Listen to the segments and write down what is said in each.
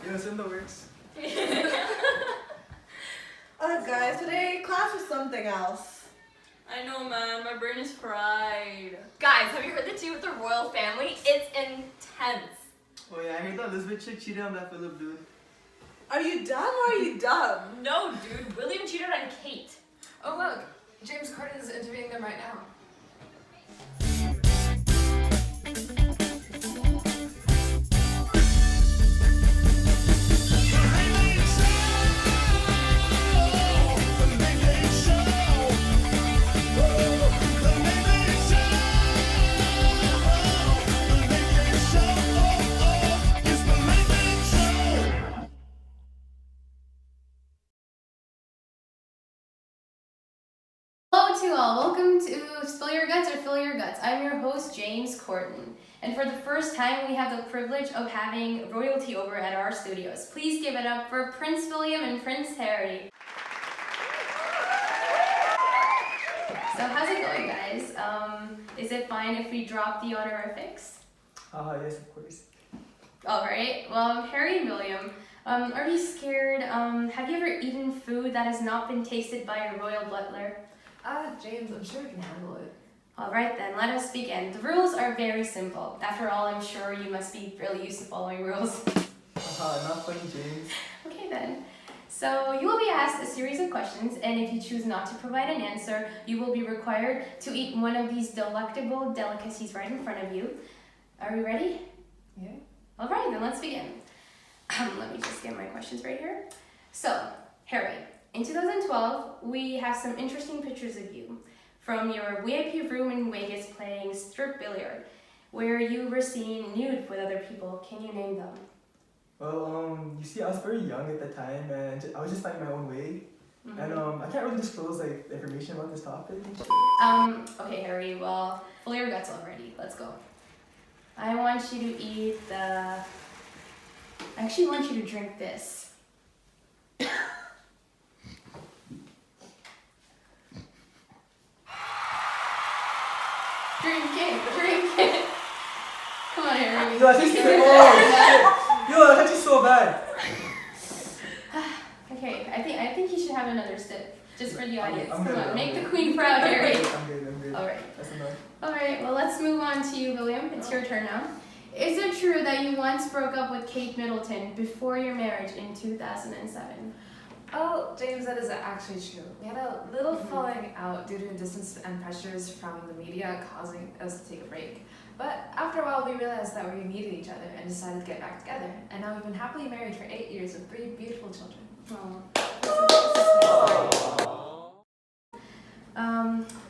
It was in the works. Guys, today class was something else. I know, man. My brain is fried. Guys, have you heard the tea with the royal family? It's intense. Oh yeah, I heard that Elizabeth chick cheated on that Philip dude. Are you dumb or are you dumb? No, dude. William cheated on Kate. Oh look, James Corden is interviewing them right now. Hello to all, welcome to Spill Your Guts or Fill Your Guts. I'm your host, James Corden. And for the first time, we have the privilege of having royalty over at our studios. Please give it up for Prince William and Prince Harry. So how's it going, guys? Is it fine if we drop the honorifics? Yes, of course. Alright, well, Harry and William, are you scared? Have you ever eaten food that has not been tasted by a royal butler? James, I'm sure we can handle it. Alright then, let us begin. The rules are very simple. After all, I'm sure you must be really used to following rules. Not funny, James. Okay then. So you will be asked a series of questions, and if you choose not to provide an answer, you will be required to eat one of these delectable delicacies right in front of you. Are we ready? Yeah. Alright, then let's begin. Let me just get my questions right here. So, Harry, in 2012, we have some interesting pictures of you from your VIP room in Vegas playing strip billiard, where you were seen nude with other people. Can you name them? Well, you see, I was very young at the time, and I was just finding my own way. And I can't really disclose like information about this topic and shit. Okay, Harry, well, fill your guts already. Let's go. I want you to eat the... I actually want you to drink this. Drink it. Come on, Harry. Yo, I think Yo, that tastes so bad. Okay, I think you should have another sip, just for the audience. I'm good, Come on, I'm make good. the queen proud, Harry. I'm good. Alright. That's enough. Alright, well let's move on to you, William. It's your turn now. Is it true that you once broke up with Kate Middleton before your marriage in 2007? Oh, James, that is actually true. We had a little falling out due to distance and pressures from the media causing us to take a break. But after a while, we realized that we needed each other and decided to get back together. And now we've been happily married for 8 years with 3 beautiful children.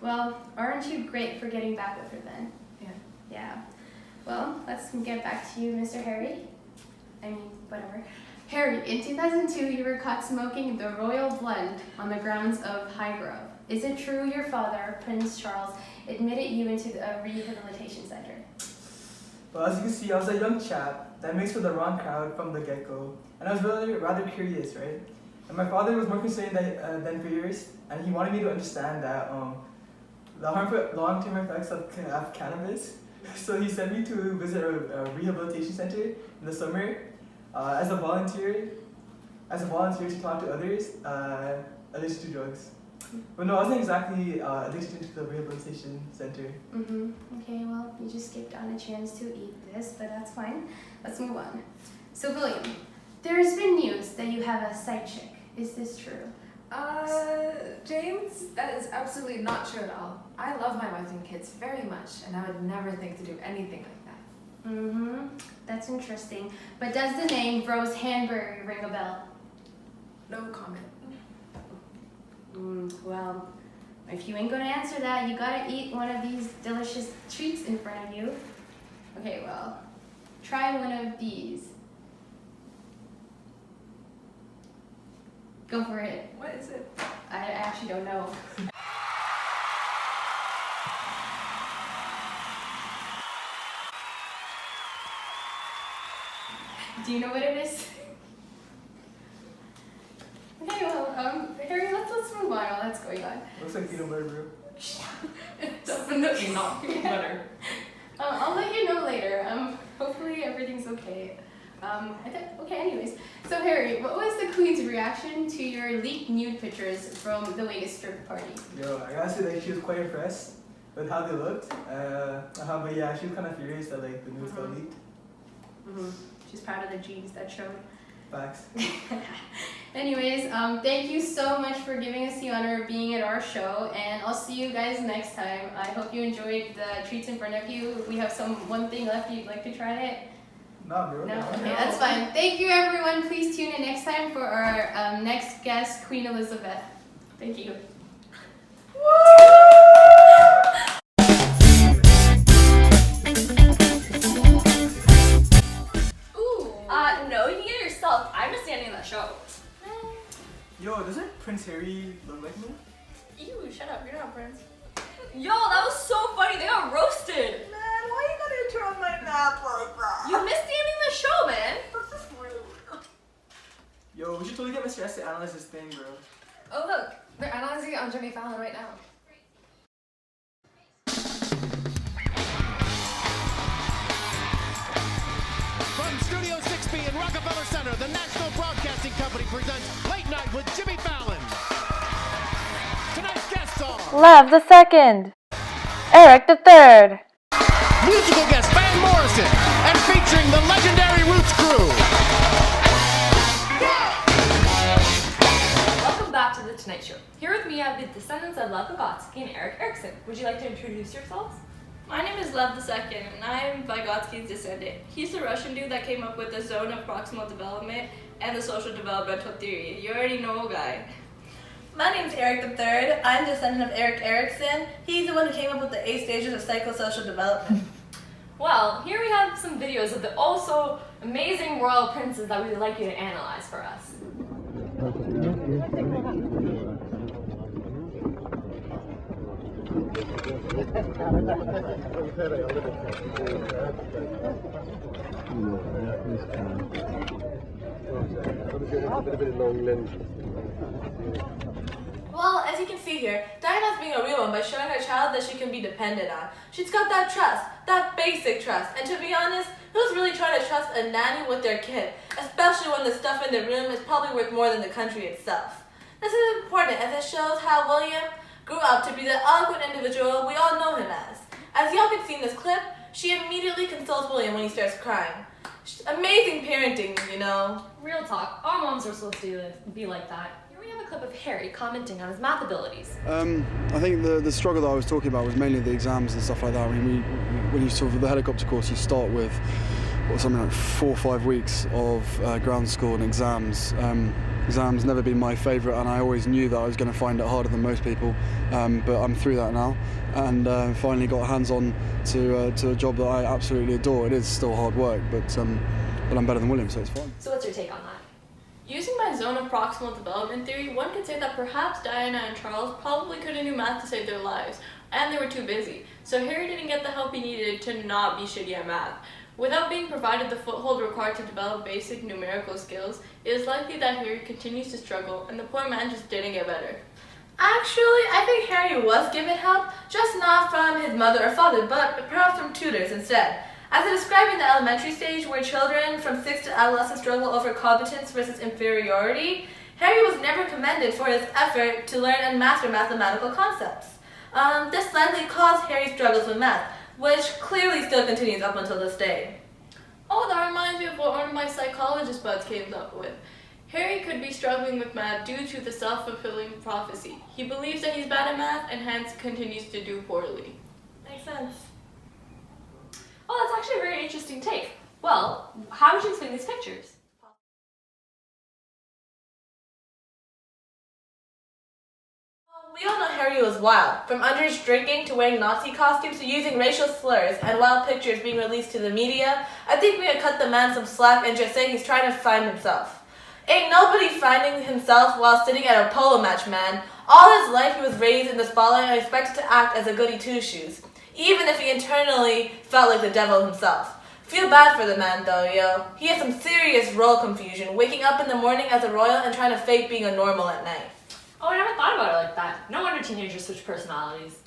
Well, aren't you great for getting back with her then? Yeah. Yeah. Well, let's get back to you, Mr. Harry. I mean, whatever. Harry, in 2002, you were caught smoking the Royal Blend on the grounds of Highgrove. Is it true your father, Prince Charles, admitted you into a rehabilitation center? Well, as you can see, I was a young chap that mixed with the wrong crowd from the get-go. And I was really rather curious, right? And my father was more concerned than fears, and he wanted me to understand that the harmful long-term effects of cannabis. So he sent me to visit a rehabilitation center in the summer as a volunteer to talk to others addicted to drugs. But no, I wasn't exactly addicted to the rehabilitation center. Okay, well, you just skipped on a chance to eat this, but that's fine. Let's move on. So, William, there's been news that you have a side chick. Is this true? James, that is absolutely not true at all. I love my wife and kids very much, and I would never think to do anything like that. That's interesting. But does the name Rose Hanbury ring a bell? No comment. Well, if you ain't gonna answer that, you gotta eat one of these delicious treats in front of you. Okay, well, try one of these. Go for it. What is it? I actually don't know. Do you know what it is? Okay, well, Harry, let's move on while that's going on. Looks like peanut butter, bro. Definitely not peanut butter. I'll let you know later. Hopefully everything's okay. Okay, anyways. So Harry, what was the Queen's reaction to your leaked nude pictures from the Vegas strip party? Yo, I gotta say that she was quite impressed with how they looked. But yeah, she was kind of furious that like the news got leaked. She's proud of the G's that showed. Facts. Anyways, thank you so much for giving us the honor of being at our show, and I'll see you guys next time. I hope you enjoyed the treats in front of you. We have one thing left. You'd like to try it? No, bro. No? Okay, that's fine. Thank you, everyone. Please tune in next time for our next guest, Queen Elizabeth. Thank you. Ooh. No, you can get it yourself. I'm just standing in the show. Yo, doesn't Prince Harry look like me? Ew, shut up. You're not Prince. Yo, that was so funny. They got roasted. Man, why you gotta interrupt my nap like that? You missed the ending of the show, man. Yo, we should totally get Mr. S to analyze this thing, bro. Oh look, they're analyzing it on Jimmy Fallon right now. From Studio 6B in Rockefeller Center, the National Broadcasting Company presents Late Night with Jimmy Fallon. Tonight's guests are Lev the Second, Eric the Third, musical guest Van Morrison, and featuring the legendary Roots Crew. Welcome back to The Tonight Show. Here with me I have the descendants of Lev Vygotsky and Eric Erickson. Would you like to introduce yourselves? My name is Lev II, and I am Vygotsky's descendant. He's the Russian dude that came up with the zone of proximal development and the social developmental theory. You already know, guy. My name's Eric III. I'm descendant of Eric Erickson. He's the one who came up with the 8 stages of psychosocial development. Well, here we have some videos of the also amazing royal princes that we'd like you to analyze for us. Well, as you can see here, Diana's being a real one by showing her child that she can be depended on. She's got that trust, that basic trust, and to be honest, who's really trying to trust a nanny with their kid, especially when the stuff in the room is probably worth more than the country itself. This is important as it shows how William grew up to be the eloquent individual we all know him as. As y'all can see in this clip, she immediately consoles William when he starts crying. Amazing parenting, you know. Real talk, our moms are supposed to be like that. Here we have a clip of Harry commenting on his math abilities. I think the struggle that I was talking about was mainly the exams and stuff like that. I mean, when you sort of the helicopter course, you start with something like 4 or 5 weeks of ground school and exams. Exams never been my favourite, and I always knew that I was going to find it harder than most people. But I'm through that now, and finally got hands-on to a job that I absolutely adore. It is still hard work, but I'm better than William, so it's fine. So what's your take on that? Using my zone of proximal development theory, one could say that perhaps Diana and Charles probably couldn't do math to save their lives, and they were too busy. So Harry didn't get the help he needed to not be shitty at math. Without being provided the foothold required to develop basic numerical skills, it is likely that Harry continues to struggle, and the poor man just didn't get better. Actually, I think Harry was given help, just not from his mother or father, but perhaps from tutors instead. As I described in the elementary stage, where children from 6 to adolescence struggle over competence versus inferiority, Harry was never commended for his effort to learn and master mathematical concepts. This likely caused Harry's struggles with math, which clearly still continues up until this day. Oh, that reminds me of what one of my psychologist buds came up with. Harry could be struggling with math due to the self-fulfilling prophecy. He believes that he's bad at math and hence continues to do poorly. Makes sense. Oh, that's actually a very interesting take. Well, how would you explain these pictures? We all know Harry was wild, from underage drinking to wearing Nazi costumes to using racial slurs and wild pictures being released to the media. I think we could cut the man some slack and just say he's trying to find himself. Ain't nobody finding himself while sitting at a polo match, man. All his life he was raised in the spotlight and expected to act as a goody two-shoes, even if he internally felt like the devil himself. Feel bad for the man though, yo. He has some serious role confusion, waking up in the morning as a royal and trying to fake being a normal at night. Oh, I never thought about it like that. No wonder teenagers switch personalities.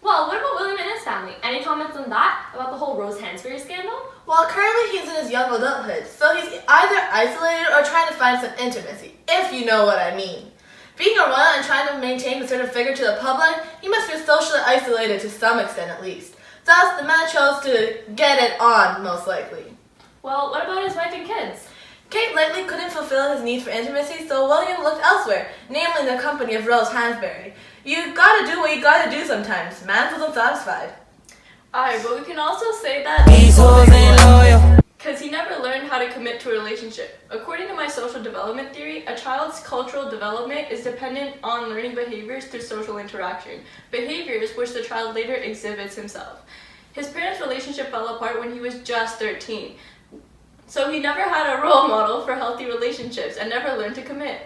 Well, what about William and his family? Any comments on that? About the whole Rose Hansberry scandal? Well, currently he's in his young adulthood, so he's either isolated or trying to find some intimacy, if you know what I mean. Being a royal and trying to maintain a certain figure to the public, he must feel socially isolated to some extent at least. Thus, the man chose to get it on, most likely. Well, what about his wife and kids? Kate likely couldn't fulfill his need for intimacy, so William looked elsewhere, namely the company of Rose Hansberry. You gotta do what you gotta do sometimes. Man wasn't satisfied. Alright, but we can also say that because he never learned how to commit to a relationship. According to my social development theory, a child's cultural development is dependent on learning behaviors through social interaction, behaviors which the child later exhibits himself. His parents' relationship fell apart when he was just 13, so he never had a role model for healthy relationships and never learned to commit.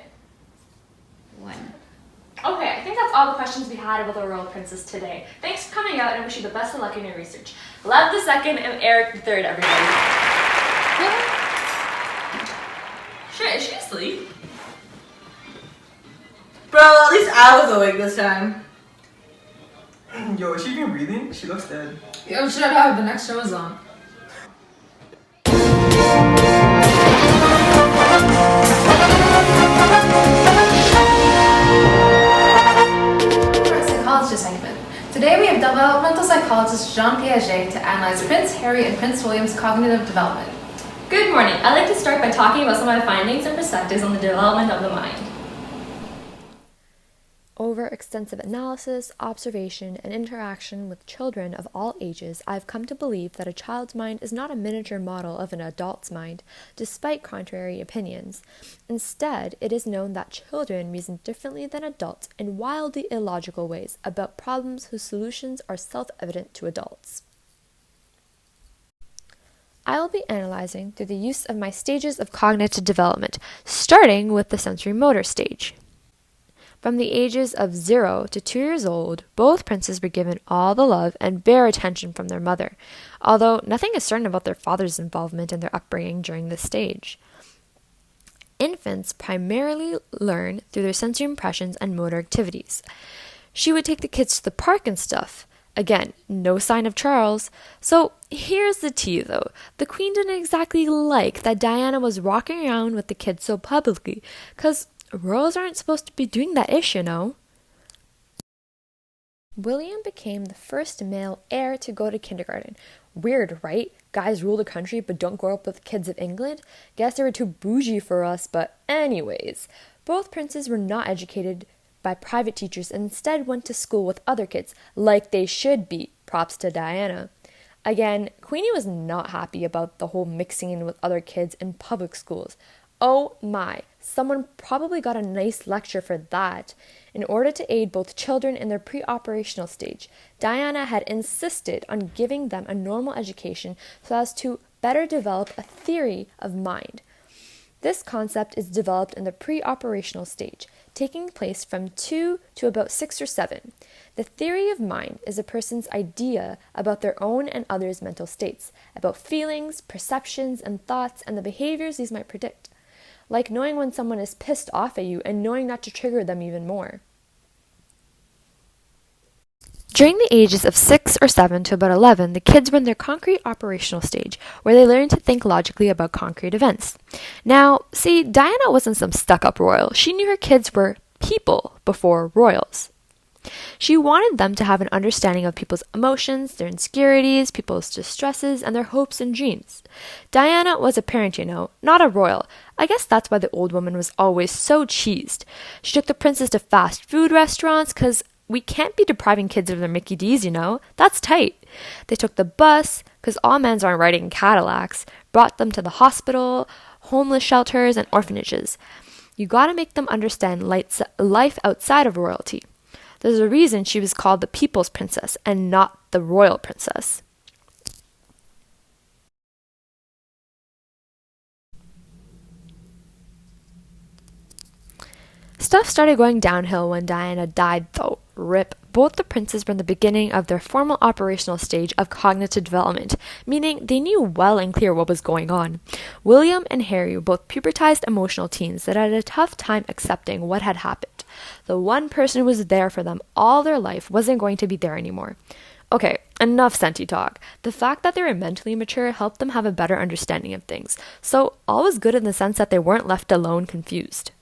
Okay, I think that's all the questions we had about the royal princess today. Thanks for coming out, and I wish you the best of luck in your research. Lev the second and Eric the third, everybody. Shit, is she asleep? Bro, at least I was awake this time. Yo, is she even breathing? She looks dead. Yo, shut up. The next show is on. Psychologist segment. Today we have developmental psychologist Jean Piaget to analyze Prince Harry and Prince William's cognitive development. Good morning. I'd like to start by talking about some of my findings and perspectives on the development of the mind. Over extensive analysis, observation, and interaction with children of all ages, I've come to believe that a child's mind is not a miniature model of an adult's mind, despite contrary opinions. Instead, it is known that children reason differently than adults in wildly illogical ways about problems whose solutions are self-evident to adults. I will be analyzing through the use of my stages of cognitive development, starting with the sensory motor stage. From the ages of 0 to 2 years old, both princes were given all the love and bare attention from their mother, although nothing is certain about their father's involvement in their upbringing during this stage. Infants primarily learn through their sensory impressions and motor activities. She would take the kids to the park and stuff. Again, no sign of Charles. So here's the tea though. The Queen didn't exactly like that Diana was walking around with the kids so publicly, 'cause royals aren't supposed to be doing that ish, you know. William became the first male heir to go to kindergarten. Weird, right? Guys rule the country but don't grow up with kids of England? Guess they were too bougie for us, but anyways. Both princes were not educated by private teachers and instead went to school with other kids, like they should be. Props to Diana. Again, Queenie was not happy about the whole mixing in with other kids in public schools. Oh my, someone probably got a nice lecture for that. In order to aid both children in their pre-operational stage, Diana had insisted on giving them a normal education so as to better develop a theory of mind. This concept is developed in the pre-operational stage, taking place from 2 to about 6 or 7. The theory of mind is a person's idea about their own and others' mental states, about feelings, perceptions, and thoughts, and the behaviors these might predict. Like knowing when someone is pissed off at you and knowing not to trigger them even more. During the ages of 6 or 7 to about 11, the kids were in their concrete operational stage, where they learned to think logically about concrete events. Now, see, Diana wasn't some stuck-up royal. She knew her kids were people before royals. She wanted them to have an understanding of people's emotions, their insecurities, people's distresses, and their hopes and dreams. Diana was a parent, you know, not a royal. I guess that's why the old woman was always so cheesed. She took the princess to fast food restaurants, 'cause we can't be depriving kids of their Mickey D's, you know? That's tight. They took the bus, 'cause all men's aren't riding Cadillacs, brought them to the hospital, homeless shelters, and orphanages. You gotta make them understand life outside of royalty. There's a reason she was called the People's Princess and not the Royal Princess. Stuff started going downhill when Diana died, though. RIP. Both the princes were in the beginning of their formal operational stage of cognitive development, meaning they knew well and clear what was going on. William and Harry were both pubertized emotional teens that had a tough time accepting what had happened. The one person who was there for them all their life wasn't going to be there anymore. Okay, enough senti talk. The fact that they were mentally mature helped them have a better understanding of things. So all was good in the sense that they weren't left alone confused.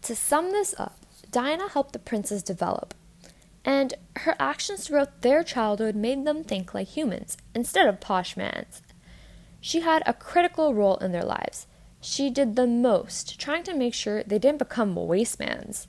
To sum this up, Diana helped the princes develop, and her actions throughout their childhood made them think like humans instead of posh mans. She had a critical role in their lives. She did the most, trying to make sure they didn't become wastemans.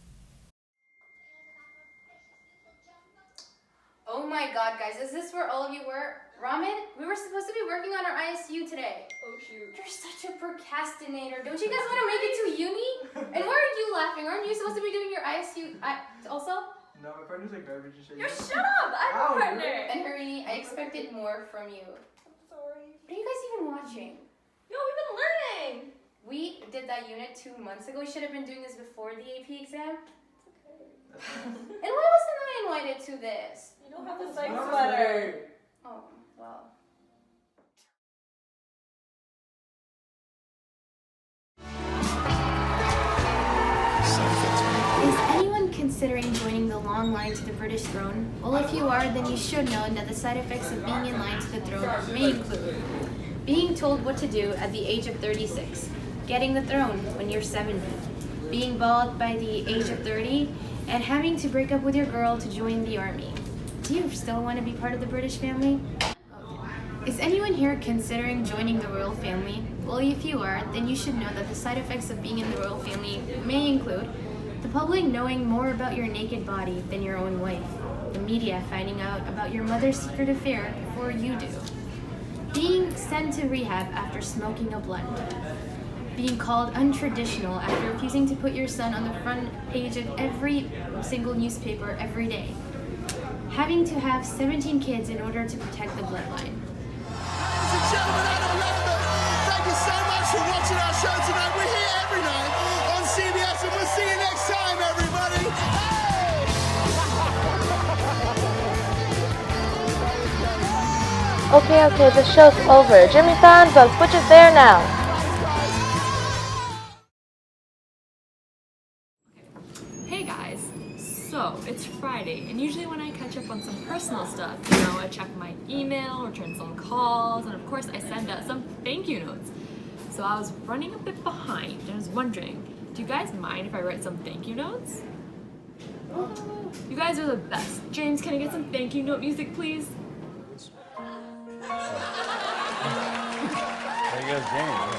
Oh my god, guys, is this where all of you were? Ramen, we were supposed to be working on our ISU today. Oh shoot. You're such a procrastinator. Don't you guys want to make it to uni? And why are you laughing? Aren't you supposed to be doing your ISU also? No, my partner's like garbage and shit. Shut up! I'm Wow, a partner! really? And Harini, I expected more from you. I'm sorry. Are you guys even watching? No, we've been learning. We did that unit 2 months ago. We should have been doing this before the AP exam. That's nice. And why wasn't I invited to this? You don't have the psych Wow. sweater. Oh, well. Is anyone considering joining the long line to the British throne? Well, if you are, then you should know that the side effects of being in line to the throne may include being told what to do at the age of 36, getting the throne when you're 70, being bald by the age of 30, and having to break up with your girl to join the army. Do you still want to be part of the British family? Is anyone here considering joining the royal family? Well, if you are, then you should know that the side effects of being in the royal family may include the public knowing more about your naked body than your own wife, the media finding out about your mother's secret affair before you do, being sent to rehab after smoking a blunt, being called untraditional after refusing to put your son on the front page of every single newspaper every day, having to have 17 kids in order to protect the bloodline. Ladies and gentlemen out of London, thank you so much for watching our show tonight. We're here every night on CBS and we'll see you next time, everybody. Hey! Okay, the show's over. Jimmy fans, the switch is there now. Hey guys, so it's Friday, and usually when I catch up on some personal stuff, I check my email, return some calls, and of course I send out some thank you notes. So I was running a bit behind, and I was wondering, do you guys mind if I write some thank you notes? You guys are the best. James, can I get some thank you note music, please? There goes James.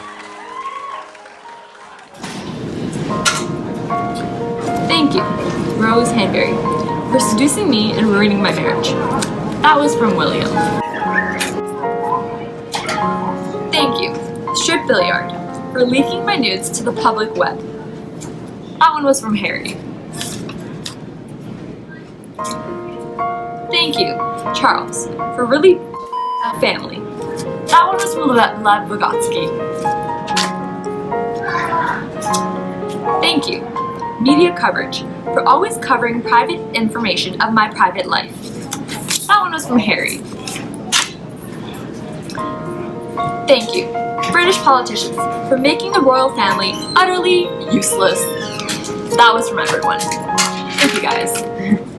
Thank you, Rose Hanbury, for seducing me and ruining my marriage. That was from William. Thank you, Strip Billiard, for leaking my nudes to the public web. That one was from Harry. Thank you, Charles, for really family. That one was from Lev Vygotsky. Thank you, media coverage, for always covering private information of my private life. That one was from Harry. Thank you, British politicians, for making the royal family utterly useless. That was from everyone. Thank you guys.